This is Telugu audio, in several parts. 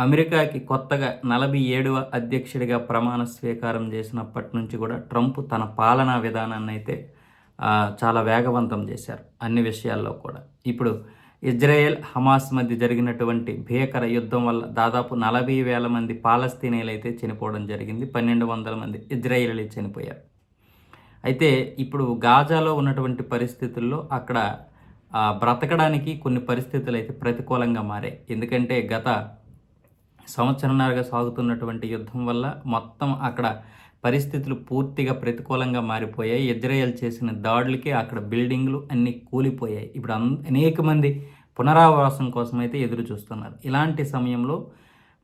అమెరికాకి కొత్తగా 47వ అధ్యక్షుడిగా ప్రమాణ స్వీకారం చేసినప్పటి నుంచి కూడా ట్రంప్ తన పాలనా విధానాన్నైతే చాలా వేగవంతం చేశారు అన్ని విషయాల్లో కూడా. ఇప్పుడు ఇజ్రాయెల్, హమాస్ మధ్య జరిగినటువంటి భీకర యుద్ధం వల్ల దాదాపు 40,000 మంది పాలస్తీనీయులైతే చనిపోవడం జరిగింది. 1,200 మంది ఇజ్రాయేలీలు చనిపోయారు. అయితే ఇప్పుడు గాజాలో ఉన్నటువంటి పరిస్థితుల్లో అక్కడ బ్రతకడానికి కొన్ని పరిస్థితులు అయితే ప్రతికూలంగా మారాయి. ఎందుకంటే గత సంవత్సరంన్నరగా సాగుతున్నటువంటి యుద్ధం వల్ల మొత్తం అక్కడ పరిస్థితులు పూర్తిగా ప్రతికూలంగా మారిపోయాయి. ఇజ్రాయెల్ చేసిన దాడులకి అక్కడ బిల్డింగ్లు అన్నీ కూలిపోయాయి. ఇప్పుడు అనేక మంది పునరావాసం కోసం అయితే ఎదురు చూస్తున్నారు. ఇలాంటి సమయంలో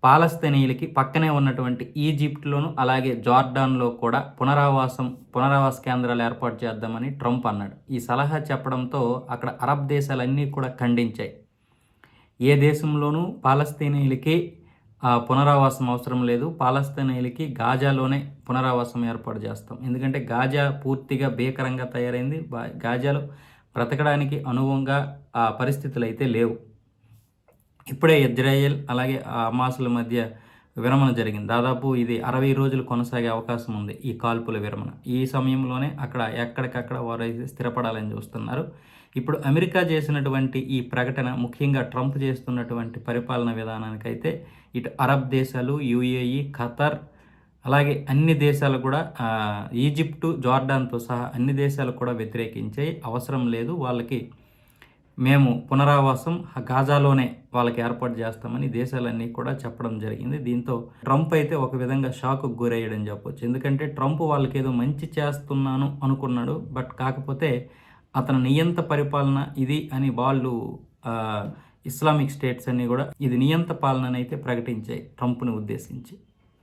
పాలస్తీనీయులకి పక్కనే ఉన్నటువంటి ఈజిప్ట్లోను అలాగే జార్డాన్లో కూడా పునరావాస కేంద్రాలు ఏర్పాటు చేద్దామని ట్రంప్ అన్నాడు. ఈ సలహా చెప్పడంతో అక్కడ అరబ్ దేశాలన్నీ కూడా ఖండించాయి. ఏ దేశంలోనూ పాలస్తీనీయులకి పునరావాసం అవసరం లేదు, పాలస్తీనీయులకి గాజాలోనే పునరావాసం ఏర్పాటు చేస్తాం. ఎందుకంటే గాజా పూర్తిగా భీకరంగా తయారైంది. గాజాలో బ్రతకడానికి అనువుగా ఆ పరిస్థితులు అయితే లేవు. ఇప్పుడే ఇజ్రాయెల్ అలాగే హమాసుల మధ్య విరమణ జరిగింది. దాదాపు ఇది 60 రోజులు కొనసాగే అవకాశం ఉంది ఈ కాల్పుల విరమణ. ఈ సమయంలోనే ఎక్కడికక్కడ వారు అయితే స్థిరపడాలని చూస్తున్నారు. ఇప్పుడు అమెరికా చేసినటువంటి ఈ ప్రకటన, ముఖ్యంగా ట్రంప్ చేస్తున్నటువంటి పరిపాలన విధానానికైతే ఇటు అరబ్ దేశాలు, యుఏఈ, ఖతర్ అలాగే అన్ని దేశాలు కూడా ఈజిప్టు, జార్డాన్తో సహా అన్ని దేశాలు కూడా వ్యతిరేకించాయి. అవసరం లేదు, వాళ్ళకి మేము పునరావాసం గాజాలోనే వాళ్ళకి ఏర్పాటు చేస్తామని దేశాలన్నీ కూడా చెప్పడం జరిగింది. దీంతో ట్రంప్ అయితే ఒక విధంగా షాక్కు గురయ్యాడని చెప్పొచ్చు. ఎందుకంటే ట్రంప్ వాళ్ళకి ఏదో మంచి చేస్తున్నాను అనుకున్నాడు. బట్ కాకపోతే అతని నియంత పరిపాలన ఇది అని వాళ్ళు ఇస్లామిక్ స్టేట్స్ అన్నీ కూడా ఇది నియంత పాలనని అయితే ప్రకటించాయి ట్రంప్ని ఉద్దేశించి.